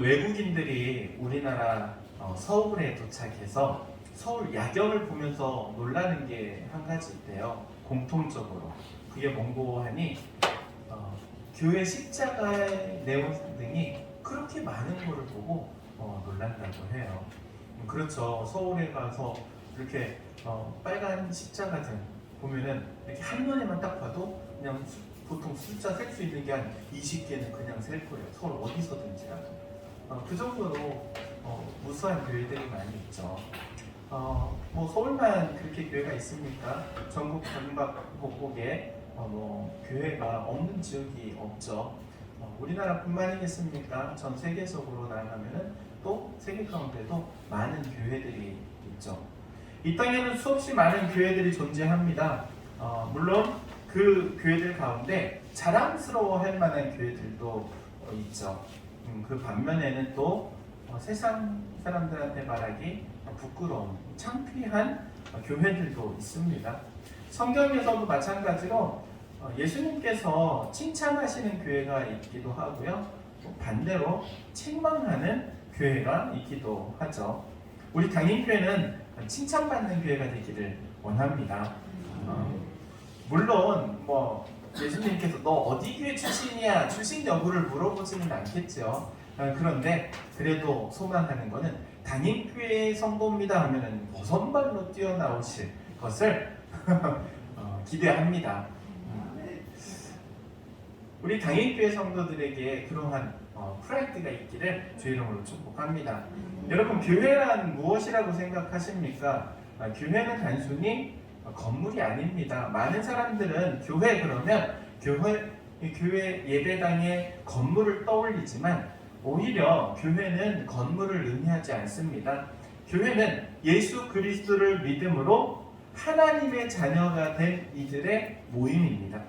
외국인들이 우리나라 서울에 도착해서 서울 야경을 보면서 놀라는 게 한 가지 있대요. 공통적으로. 그게 뭔고 하니 교회 십자가의 내용 등이 그렇게 많은 것을 보고 놀란다고 해요. 그렇죠. 서울에 가서 이렇게 빨간 십자가 등 보면은 이렇게 한눈에만 딱 봐도 그냥 보통 숫자 셀 수 있는 게 한 20개는 그냥 셀 거예요. 서울 어디서든지라도. 그 정도로 무수한 교회들이 많이 있죠. 뭐 서울만 그렇게 교회가 있습니까? 전국 방방곡곡에 교회가 없는 지역이 없죠. 우리나라뿐만이겠습니까? 전 세계적으로 나아가면은 또 세계 가운데도 많은 교회들이 있죠. 이 땅에는 수없이 많은 교회들이 존재합니다. 물론 그 교회들 가운데 자랑스러워할 만한 교회들도 있죠. 그 반면에는 또 세상 사람들한테 말하기 부끄러운 창피한 교회들도 있습니다. 성경에서도 마찬가지로 예수님께서 칭찬하시는 교회가 있기도 하고요. 반대로 책망하는 교회가 있기도 하죠. 우리 당인교회는 칭찬받는 교회가 되기를 원합니다. 물론 예수님께서 너 어디 교회 출신이야? 출신 여부를 물어보지는 않겠죠. 그런데 그래도 소망하는 것은 당인교회의 성도입니다 하면은 버선발로 뛰어나오실 것을 기대합니다. 우리 당인교회 성도들에게 그러한 프라이드가 있기를 주의 이름으로 축복합니다. 여러분, 교회란 무엇이라고 생각하십니까? 교회는 단순히 건물이 아닙니다. 많은 사람들은 교회 그러면 교회 예배당의 건물을 떠올리지만 오히려 교회는 건물을 의미하지 않습니다. 교회는 예수 그리스도를 믿음으로 하나님의 자녀가 된 이들의 모임입니다.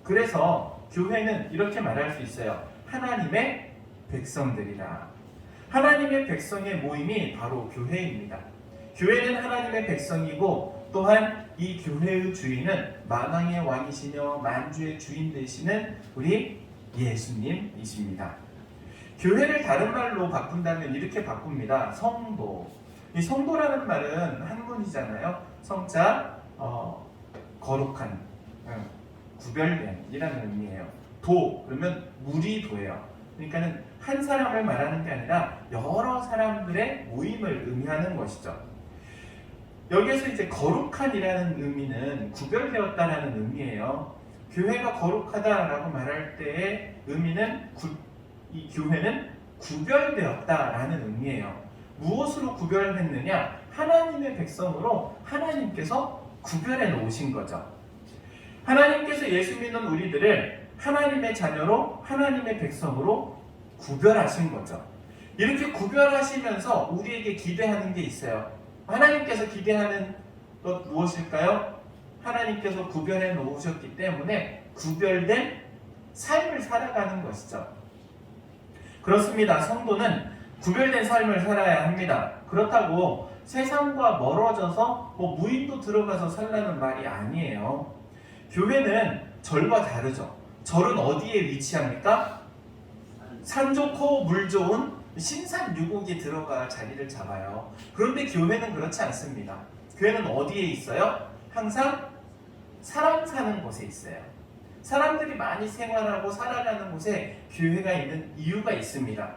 그래서 교회는 이렇게 말할 수 있어요. 하나님의 백성들이라. 하나님의 백성의 모임이 바로 교회입니다. 교회는 하나님의 백성이고 또한 이 교회의 주인은 만왕의 왕이시며 만주의 주인 되시는 우리 예수님이십니다. 교회를 다른 말로 바꾼다면 이렇게 바꿉니다. 성도. 이 성도라는 말은 한문이잖아요. 성자 거룩한, 구별된 이라는 의미예요. 도 그러면 무리도예요. 그러니까는 한 사람을 말하는 게 아니라 여러 사람들의 모임을 의미하는 것이죠. 여기에서 이제 거룩한이라는 의미는 구별되었다라는 의미예요. 교회가 거룩하다라고 말할 때의 의미는 이 교회는 구별되었다라는 의미예요. 무엇으로 구별했느냐? 하나님의 백성으로 하나님께서 구별해 놓으신 거죠. 하나님께서 예수 믿는 우리들을 하나님의 자녀로 하나님의 백성으로 구별하신 거죠. 이렇게 구별하시면서 우리에게 기대하는 게 있어요. 하나님께서 기대하는 것 무엇일까요? 하나님께서 구별해 놓으셨기 때문에 구별된 삶을 살아가는 것이죠. 그렇습니다. 성도는 구별된 삶을 살아야 합니다. 그렇다고 세상과 멀어져서 무인도 들어가서 살라는 말이 아니에요. 교회는 절과 다르죠. 절은 어디에 위치합니까? 산 좋고 물 좋은 신산유곡에 들어가 자리를 잡아요. 그런데 교회는 그렇지 않습니다. 교회는 어디에 있어요? 항상 사람 사는 곳에 있어요. 사람들이 많이 생활하고 살아가는 곳에 교회가 있는 이유가 있습니다.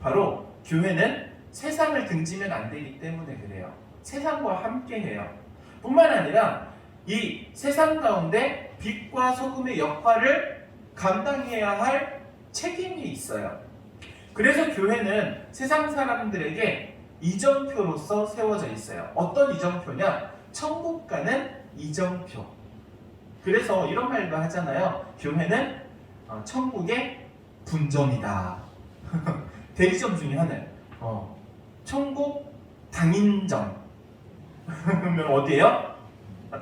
바로 교회는 세상을 등지면 안 되기 때문에 그래요. 세상과 함께해요. 뿐만 아니라 이 세상 가운데 빛과 소금의 역할을 감당해야 할 책임이 있어요. 그래서 교회는 세상 사람들에게 이정표로서 세워져 있어요. 어떤 이정표냐? 천국 가는 이정표. 그래서 이런 말도 하잖아요. 교회는 천국의 분점이다. 대리점 중에 하나예요. 천국 당인점. 그러면 어디예요?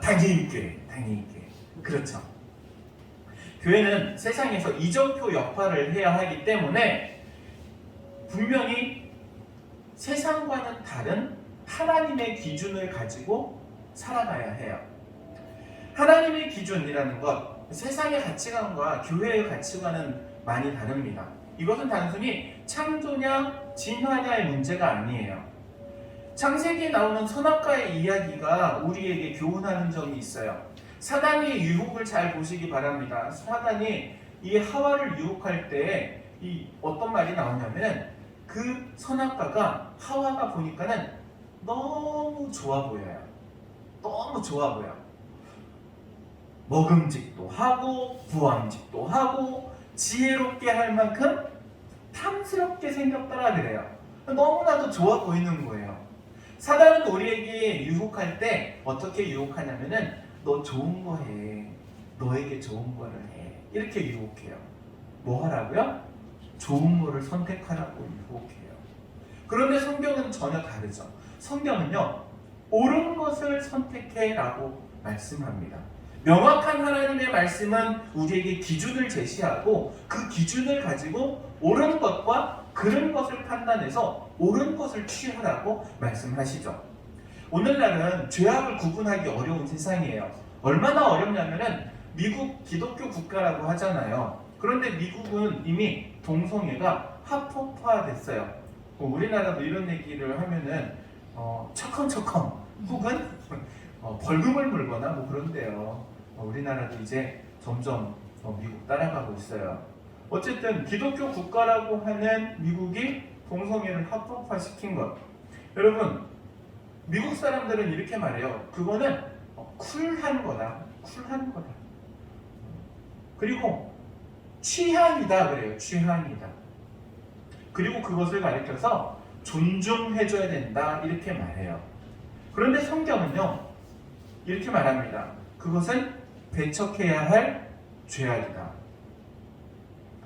당인교회. 그렇죠. 교회는 세상에서 이정표 역할을 해야 하기 때문에 분명히 세상과는 다른 하나님의 기준을 가지고 살아가야 해요. 하나님의 기준이라는 것, 세상의 가치관과 교회의 가치관은 많이 다릅니다. 이것은 단순히 창조냐 진화냐의 문제가 아니에요. 창세기에 나오는 선악과의 이야기가 우리에게 교훈하는 점이 있어요. 사단의 유혹을 잘 보시기 바랍니다. 사단이 이 하와를 유혹할 때 이 어떤 말이 나오냐면 그 선악과가 하와가 보니까는 너무 좋아 보여요. 너무 좋아 보여. 먹음직도 하고 부함직도 하고 지혜롭게 할 만큼 탐스럽게 생겼더라 그래요. 너무나도 좋아 보이는 거예요. 사단은 우리에게 유혹할 때 어떻게 유혹하냐면은 너 좋은 거 해. 너에게 좋은 거를 해. 이렇게 유혹해요. 뭐 하라고요? 좋은 거를 선택하라고 유혹해요. 그런데 성경은 전혀 다르죠. 성경은요, 옳은 것을 선택해 라고 말씀합니다. 명확한 하나님의 말씀은 우리에게 기준을 제시하고 그 기준을 가지고 옳은 것과 그른 것을 판단해서 옳은 것을 취하라고 말씀하시죠. 오늘날은 죄악을 구분하기 어려운 세상이에요. 얼마나 어렵냐면은 미국 기독교 국가라고 하잖아요. 그런데 미국은 이미 동성애가 합법화됐어요. 우리나라도 이런 얘기를 하면은 척컹척컹 혹은 벌금을 물거나 뭐 그런데요. 우리나라도 이제 점점 미국 따라가고 있어요. 어쨌든 기독교 국가라고 하는 미국이 동성애를 합법화시킨 것. 여러분, 미국 사람들은 이렇게 말해요. 그거는 쿨한 거다. 쿨한 거다. 그리고 취향이다 그래요. 취향이다. 그리고 그것을 가리켜서 존중해줘야 된다 이렇게 말해요. 그런데 성경은요 이렇게 말합니다. 그것은 배척해야 할 죄악이다.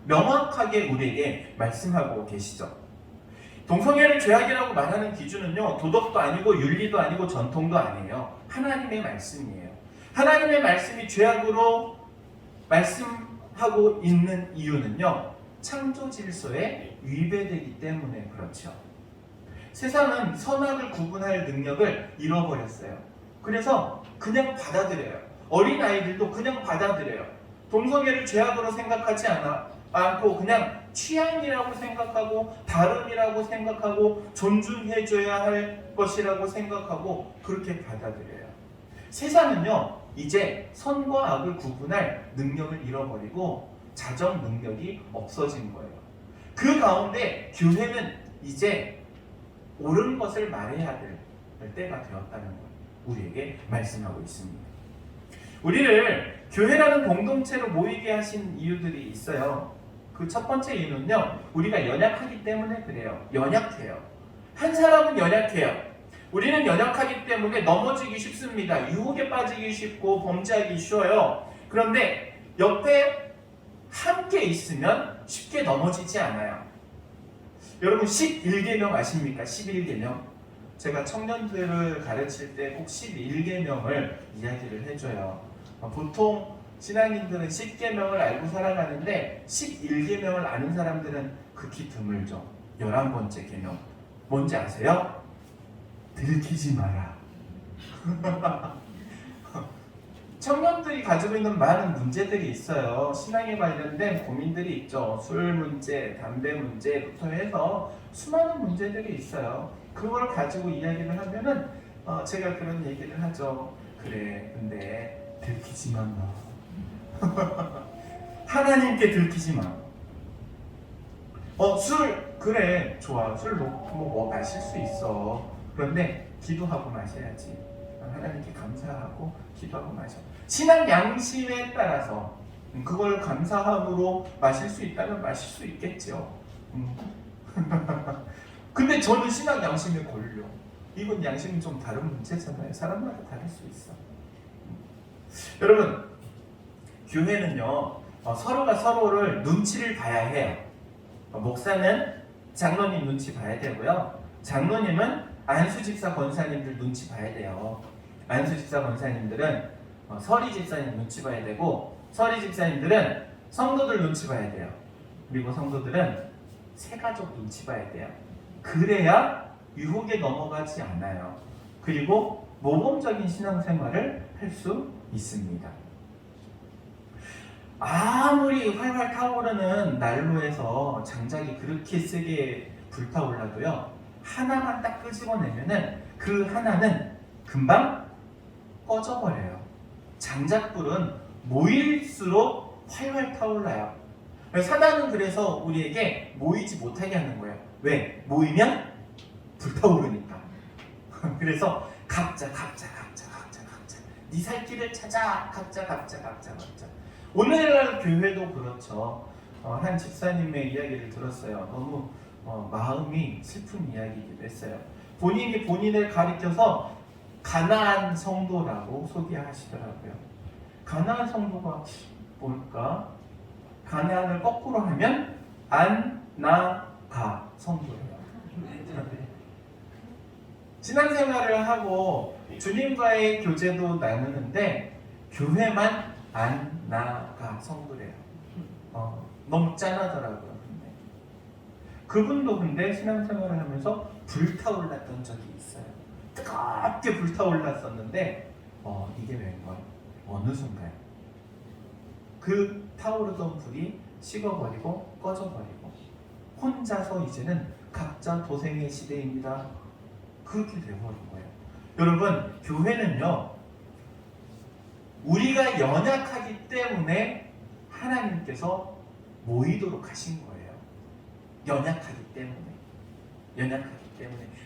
명확하게 우리에게 말씀하고 계시죠. 동성애를 죄악이라고 말하는 기준은요 도덕도 아니고 윤리도 아니고 전통도 아니에요. 하나님의 말씀이에요. 하나님의 말씀이 죄악으로 말씀하고 있는 이유는요 창조 질서에 위배되기 때문에 그렇죠. 세상은 선악을 구분할 능력을 잃어버렸어요. 그래서 그냥 받아들여요. 어린아이들도 그냥 받아들여요. 동성애를 죄악으로 생각하지 않고 그냥 취향이라고 생각하고 다름이라고 생각하고 존중해줘야 할 것이라고 생각하고 그렇게 받아들여요. 세상은요 이제 선과 악을 구분할 능력을 잃어버리고 자정 능력이 없어진 거예요. 그 가운데 교회는 이제 옳은 것을 말해야 될 때가 되었다는 걸 우리에게 말씀하고 있습니다. 우리를 교회라는 공동체로 모이게 하신 이유들이 있어요. 그 첫 번째 이유는요 우리가 연약하기 때문에 그래요. 연약해요. 한 사람은 연약해요. 우리는 연약하기 때문에 넘어지기 쉽습니다. 유혹에 빠지기 쉽고 범죄하기 쉬워요. 그런데 옆에 함께 있으면 쉽게 넘어지지 않아요. 여러분 11계명 아십니까? 11계명. 제가 청년들을 가르칠 때 꼭 11계명을 이야기를 해줘요. 보통 신앙인들은 10계명을 알고 살아가는데 11계명을 아는 사람들은 극히 드물죠. 11번째 계명 뭔지 아세요? 들키지 마라. 청년들이 가지고 있는 많은 문제들이 있어요. 신앙에 관련된 고민들이 있죠. 술 문제, 담배 문제부터 해서 수많은 문제들이 있어요. 그걸 가지고 이야기를 하면은 제가 그런 얘기를 하죠. 그래, 근데 들키지만 마. 하나님께 들키지 마. 술 그래 좋아. 술 뭐 마실 수 있어. 그런데 기도하고 마셔야지. 하나님께 감사하고 기도하고 마셔. 신앙 양심에 따라서 그걸 감사함으로 마실 수 있다면 마실 수 있겠죠. 근데 저는 신앙 양심에 걸려. 이건 양심은 좀 다른 문제잖아요. 사람마다 다를 수 있어. 여러분, 교회는요 서로가 서로를 눈치를 봐야 해요. 목사는 장로님 눈치 봐야 되고요. 장로님은 안수집사 권사님들 눈치 봐야 돼요. 안수집사 권사님들은 서리 집사님 눈치 봐야 되고, 서리 집사님들은 성도들 눈치 봐야 돼요. 그리고 성도들은 새가족 눈치 봐야 돼요. 그래야 유혹에 넘어가지 않아요. 그리고 모범적인 신앙생활을 할 수 있습니다. 아무리 활활 타오르는 난로에서 장작이 그렇게 세게 불타올라도요, 하나만 딱 끄집어내면은 그 하나는 금방 꺼져버려요. 장작불은 모일수록 활활 타올라요. 사단은 그래서 우리에게 모이지 못하게 하는 거예요. 왜? 모이면 불타오르니까. 그래서 각자 네 살 길을 찾아. 각자. 오늘날 교회도 그렇죠. 한 집사님의 이야기를 들었어요. 너무 마음이 슬픈 이야기이기도 했어요. 본인이 본인을 가리켜서 가나안 성도라고 소개하시더라고요. 가나안 성도가 뭘까? 가나안을 거꾸로 하면 안나가 성도예요. 신앙생활을 하고 주님과의 교제도 나누는데 교회만 안나가 성도래요. 너무 짠하더라고요. 그분도 근데 신앙생활을 하면서 불타올랐던 적이 있어요. 뜨겁게 불타올랐었는데 이게 웬걸? 어느 순간 그 타오르던 불이 식어버리고 꺼져버리고 혼자서 이제는 각자 도생의 시대입니다. 그렇게 되어버린 거예요. 여러분, 교회는요, 우리가 연약하기 때문에 하나님께서 모이도록 하신 거예요. 연약하기 때문에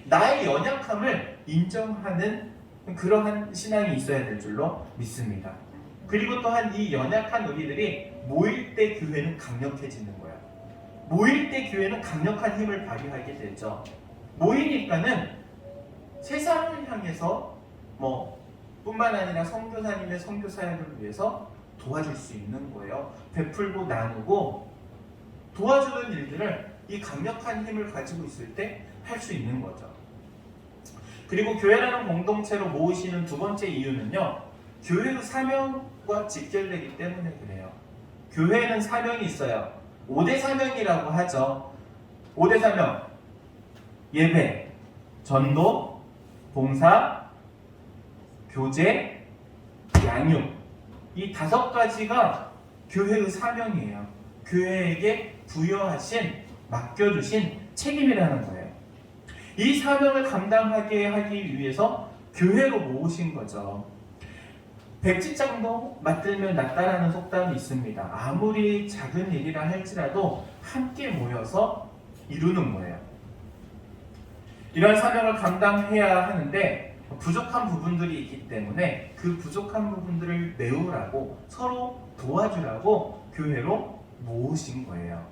나의 연약함을 인정하는 그러한 신앙이 있어야 될 줄로 믿습니다. 그리고 또한 이 연약한 우리들이 모일 때 교회는 강력해지는 거예요. 모일 때 교회는 강력한 힘을 발휘하게 되죠. 모이니까는 세상을 향해서 뿐만 아니라 선교사님의 선교 사역을 위해서 도와줄 수 있는 거예요. 베풀고 나누고 도와주는 일들을 이 강력한 힘을 가지고 있을 때 할 수 있는 거죠. 그리고 교회라는 공동체로 모으시는 두 번째 이유는요, 교회의 사명과 직결되기 때문에 그래요. 교회에는 사명이 있어요. 5대 사명이라고 하죠. 5대 사명: 예배, 전도, 봉사, 교제, 양육. 이 5가지가 교회의 사명이에요. 교회에게 부여하신, 맡겨주신 책임이라는 거예요. 이 사명을 감당하게 하기 위해서 교회로 모으신 거죠. 백지장도 맞들면 낫다라는 속담이 있습니다. 아무리 작은 일이라 할지라도 함께 모여서 이루는 거예요. 이런 사명을 감당해야 하는데 부족한 부분들이 있기 때문에 그 부족한 부분들을 메우라고, 서로 도와주라고 교회로 모으신 거예요.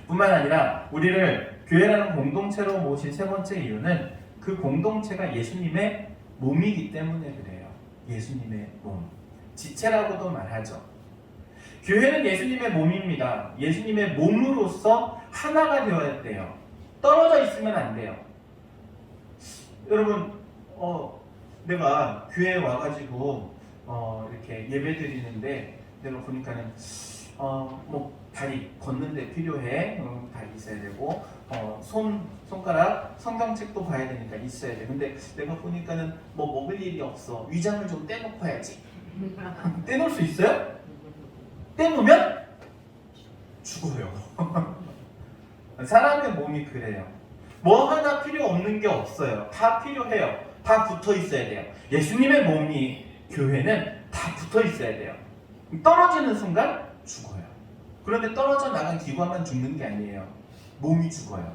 뿐만 아니라 우리를 교회라는 공동체로 모신 세 번째 이유는 그 공동체가 예수님의 몸이기 때문에 그래요. 예수님의 몸, 지체라고도 말하죠. 교회는 예수님의 몸입니다. 예수님의 몸으로서 하나가 되어야 돼요. 떨어져 있으면 안 돼요. 여러분, 내가 교회에 와가지고 이렇게 예배 드리는데 내가 보니까는 다리 걷는 데 필요해. 다리 있어야 되고 손가락 성경책도 봐야 되니까 있어야 돼. 근데 내가 보니까는 먹을 일이 없어. 위장을 좀 떼놓고 해야지. 떼놓을 수 있어요? 떼놓으면 죽어요. 사람의 몸이 그래요. 뭐 하나 필요 없는 게 없어요. 다 필요해요. 다 붙어 있어야 돼요. 예수님의 몸이, 교회는 다 붙어 있어야 돼요. 떨어지는 순간 죽어요. 그런데 떨어져 나간 기관만 죽는 게 아니에요. 몸이 죽어요.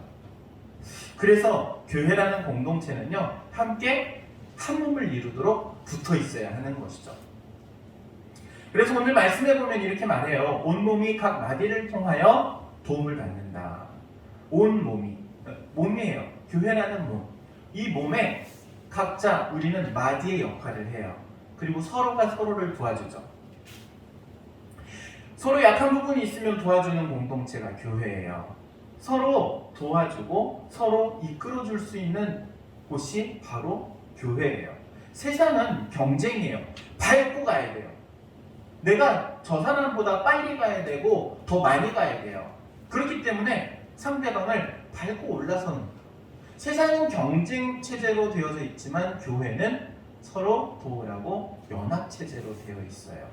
그래서 교회라는 공동체는요, 함께 한 몸을 이루도록 붙어 있어야 하는 것이죠. 그래서 오늘 말씀해 보면 이렇게 말해요. 온몸이 각 마디를 통하여 도움을 받는다. 몸이에요. 교회라는 몸. 이 몸에 각자 우리는 마디의 역할을 해요. 그리고 서로가 서로를 도와주죠. 서로 약한 부분이 있으면 도와주는 공동체가 교회예요. 서로 도와주고 서로 이끌어줄 수 있는 곳이 바로 교회예요. 세상은 경쟁이에요. 밟고 가야 돼요. 내가 저 사람보다 빨리 가야 되고 더 많이 가야 돼요. 그렇기 때문에 상대방을 밟고 올라서는 거예요. 세상은 경쟁 체제로 되어져 있지만 교회는 서로 도우라고 연합 체제로 되어 있어요.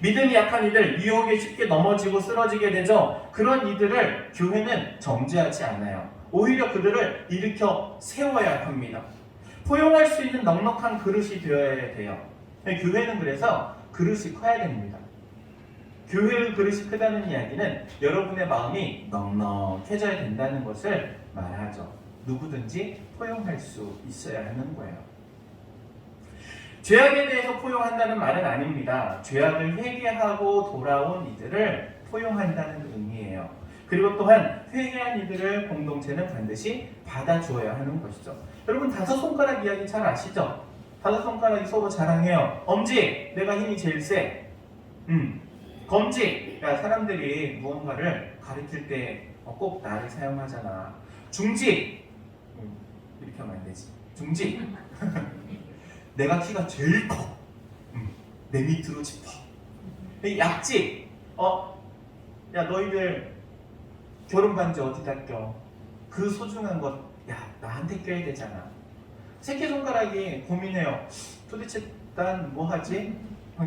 믿음이 약한 이들, 유혹에 쉽게 넘어지고 쓰러지게 되죠. 그런 이들을 교회는 정죄하지 않아요. 오히려 그들을 일으켜 세워야 합니다. 포용할 수 있는 넉넉한 그릇이 되어야 돼요. 교회는 그래서 그릇이 커야 됩니다. 교회의 그릇이 크다는 이야기는 여러분의 마음이 넉넉해져야 된다는 것을 말하죠. 누구든지 포용할 수 있어야 하는 거예요. 죄악에 대해서 포용한다는 말은 아닙니다. 죄악을 회개하고 돌아온 이들을 포용한다는 의미예요. 그리고 또한 회개한 이들을 공동체는 반드시 받아주어야 하는 것이죠. 여러분 다섯 손가락 이야기 잘 아시죠? 다섯 손가락이 서로 자랑해요. 엄지, 내가 힘이 제일 세. 검지, 야, 사람들이 무언가를 가르칠 때 꼭 나를 사용하잖아. 중지, 이렇게 하면 안 되지. 중지, 내가 키가 제일 커. 내 밑으로 짚어. 약지, 야 너희들 결혼 반지 어디다 껴? 그 소중한 것, 야 나한테 껴야 되잖아. 새끼손가락이 고민해요. 도대체 난 뭐 하지?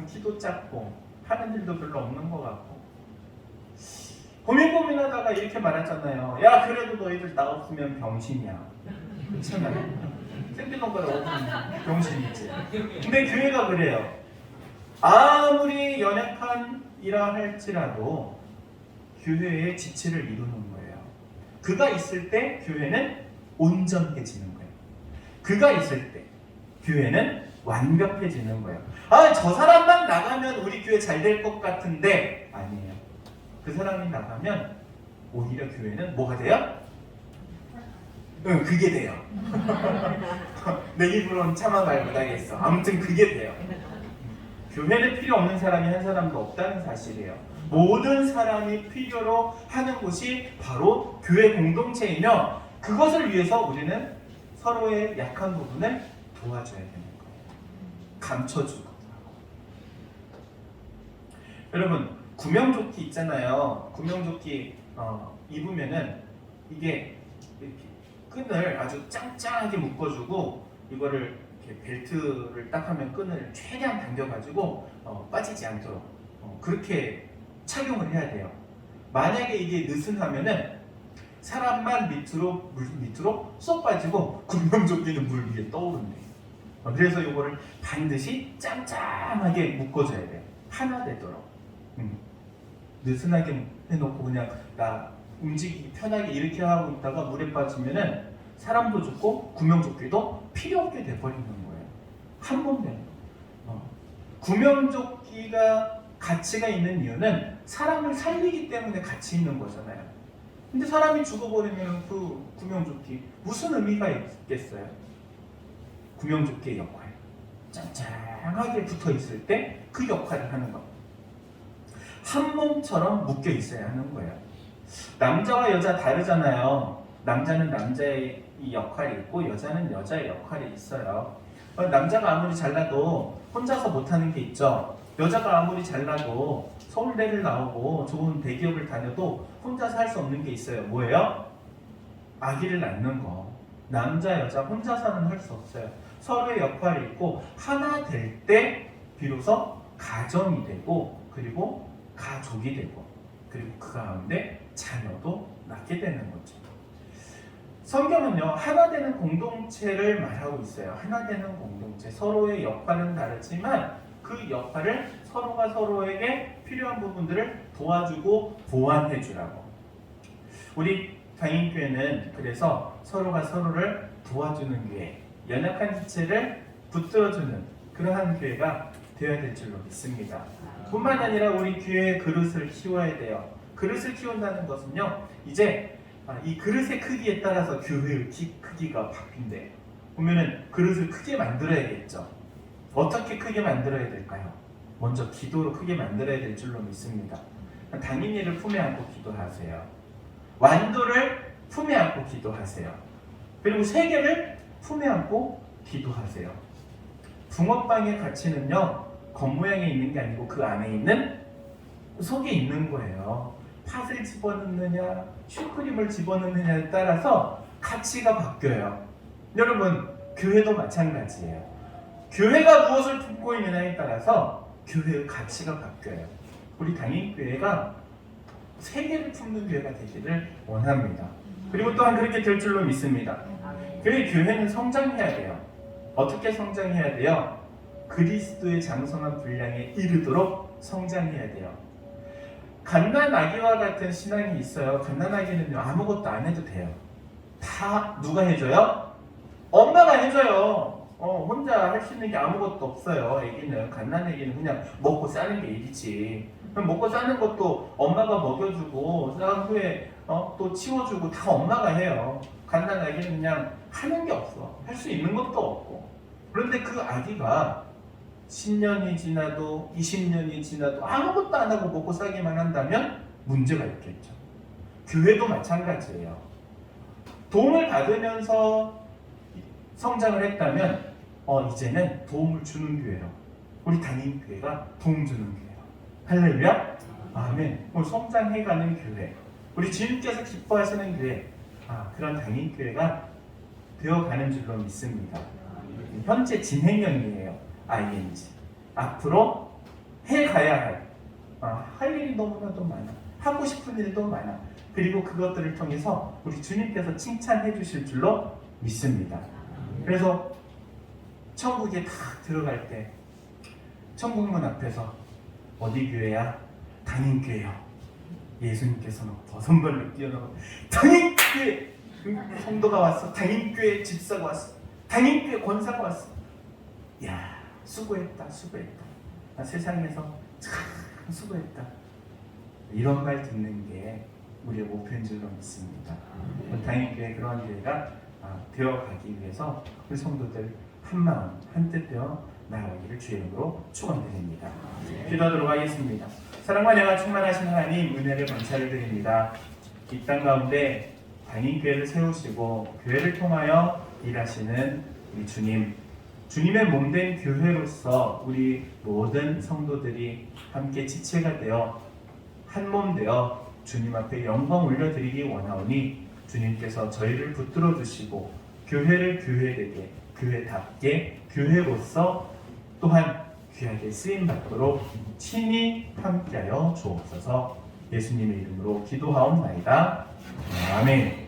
키도 작고 하는 일도 별로 없는 것 같고 고민하다가 이렇게 말하잖아요. 야 그래도 너희들 나 없으면 병신이야. 그렇잖아요. 새끼손가락 없으면 병신이지. 근데 교회가 그래요. 아무리 연약한 이라 할지라도 교회의 지체를 이루는 거예요. 그가 있을 때 교회는 온전해지는 거예요. 그가 있을 때 교회는 완벽해지는 거예요. 저 사람만 나가면 우리 교회 잘 될 것 같은데 아니에요. 그 사람이 나가면 오히려 교회는 뭐가 돼요? 그게 돼요. 내 입으로는 차마 말 못하겠어. 아무튼 그게 돼요. 교회는 필요 없는 사람이 한 사람도 없다는 사실이에요. 모든 사람이 필요로 하는 곳이 바로 교회 공동체이며 그것을 위해서 우리는 서로의 약한 부분을 도와줘야 되는 거예요. 감춰주고. 여러분 구명조끼 있잖아요. 구명조끼 입으면은 이게 이렇게 끈을 아주 짱짱하게 묶어주고 이거를 이렇게 벨트를 딱 하면 끈을 최대한 당겨가지고 빠지지 않도록 그렇게 착용을 해야 돼요. 만약에 이게 느슨하면은 사람만 밑으로 물 밑으로 쏙 빠지고 구명조끼는 물 위에 떠오른대. 그래서 이거를 반드시 짱짱하게 묶어줘야 돼요. 하나 되도록. 느슨하게 해놓고 그냥 나 움직이기 편하게 이렇게 하고 있다가 물에 빠지면은 사람도 죽고 구명조끼도 필요 없게 돼버리는 거예요. 한 번 되는 거. 구명조끼가 가치가 있는 이유는 사람을 살리기 때문에 가치 있는 거잖아요. 근데 사람이 죽어버리면 그 구명조끼 무슨 의미가 있겠어요? 구명조끼의 역할. 짱짱하게 붙어 있을 때 그 역할을 하는 거. 한 몸처럼 묶여 있어야 하는 거예요. 남자와 여자 다르잖아요. 남자는 남자의 역할이 있고 여자는 여자의 역할이 있어요. 남자가 아무리 잘나도 혼자서 못하는 게 있죠. 여자가 아무리 잘나도 서울대를 나오고 좋은 대기업을 다녀도 혼자서 할 수 없는 게 있어요. 뭐예요? 아기를 낳는 거. 남자 여자 혼자서는 할 수 없어요. 서로의 역할이 있고 하나 될 때 비로소 가정이 되고 그리고 가족이 되고 그리고 그 가운데 자녀도 낳게 되는 거죠. 성경은요 하나 되는 공동체를 말하고 있어요. 하나 되는 공동체. 서로의 역할은 다르지만 그 역할을 서로가 서로에게 필요한 부분들을 도와주고 보완해 주라고. 우리 당인교회는 그래서 서로가 서로를 도와주는 교회, 연약한 지체를 붙들어주는 그러한 교회가 되어야 될 줄로 믿습니다. 뿐만 아니라 우리 교회의 그릇을 키워야 돼요. 그릇을 키운다는 것은요 이제 이 그릇의 크기에 따라서 교회의 크기가 바뀐대요. 보면은 그릇을 크게 만들어야겠죠. 어떻게 크게 만들어야 될까요? 먼저 기도로 크게 만들어야 될 줄로 믿습니다. 당인이를 품에 안고 기도하세요. 완도를 품에 안고 기도하세요. 그리고 세계를 품에 안고 기도하세요. 붕어빵의 가치는요 겉모양에 있는 게 아니고 그 안에 있는 속에 있는 거예요. 팥을 집어넣느냐 슈크림을 집어넣느냐에 따라서 가치가 바뀌어요. 여러분 교회도 마찬가지예요. 교회가 무엇을 품고 있느냐에 따라서 교회의 가치가 바뀌어요. 우리 단임교회가 세계를 품는 교회가 되기를 원합니다. 그리고 또한 그렇게 될 줄로 믿습니다. 그래서 교회는 성장해야 돼요. 어떻게 성장해야 돼요? 그리스도의 장성한 분량에 이르도록 성장해야 돼요. 갓난아기와 같은 신앙이 있어요. 갓난아기는요, 아무것도 안 해도 돼요. 다 누가 해줘요? 엄마가 해줘요. 혼자 할 수 있는 게 아무것도 없어요. 애기는, 갓난아기는 그냥 먹고 싸는 게 일이지. 그럼 먹고 싸는 것도 엄마가 먹여주고 싼 후에 또 치워주고 다 엄마가 해요. 갓난아기는 그냥 하는 게 없어. 할 수 있는 것도 없고. 그런데 그 아기가 10년이 지나도 20년이 지나도 아무것도 안 하고 먹고 싸기만 한다면 문제가 있겠죠. 교회도 마찬가지예요. 도움을 받으면서 성장을 했다면 이제는 도움을 주는 교회로, 우리 단임교회가 도움 주는 교회로, 할렐루야, 아멘. 성장해가는 교회, 우리 주님께서 기뻐하시는 교회, 그런 단임교회가 되어가는 줄로 믿습니다. 현재 진행형이에요. ING. 앞으로 해가야 할 일이 너무나도 많아. 하고 싶은 일도 많아. 그리고 그것들을 통해서 우리 주님께서 칭찬해 주실 줄로 믿습니다. 그래서 천국에 다 들어갈 때 천국문 앞에서 어디 교회야? 단임교회요. 예수님께서는 버선발로 뛰어나고 단임교회 성도가 왔어. 단임교회 집사가 왔어. 단임교회 권사가 왔어. 야, 수고했다. 나 세상에서 참 수고했다. 이런 말 듣는 게 우리의 목표인 줄로 믿습니다. 단임교회 그런 교회가 되어가기 위해서 우리 성도들 한마음 한뜻되어 나아가기를 주의 이름으로 축원드립니다. 기도하도록 하겠습니다. 사랑과 은혜가 충만하신 하나님, 은혜를 감사를 드립니다. 이 땅 가운데 단임교회를 세우시고 교회를 통하여 일하시는 우리 주님, 주님의 몸된 교회로서 우리 모든 성도들이 함께 지체가 되어 한 몸 되어 주님 앞에 영광 올려드리기 원하오니 주님께서 저희를 붙들어 주시고 교회를 교회되게, 교회답게, 교회로서 또한 귀하게 쓰임받도록 친히 함께하여 주옵소서. 예수님의 이름으로 기도하옵나이다. 아멘.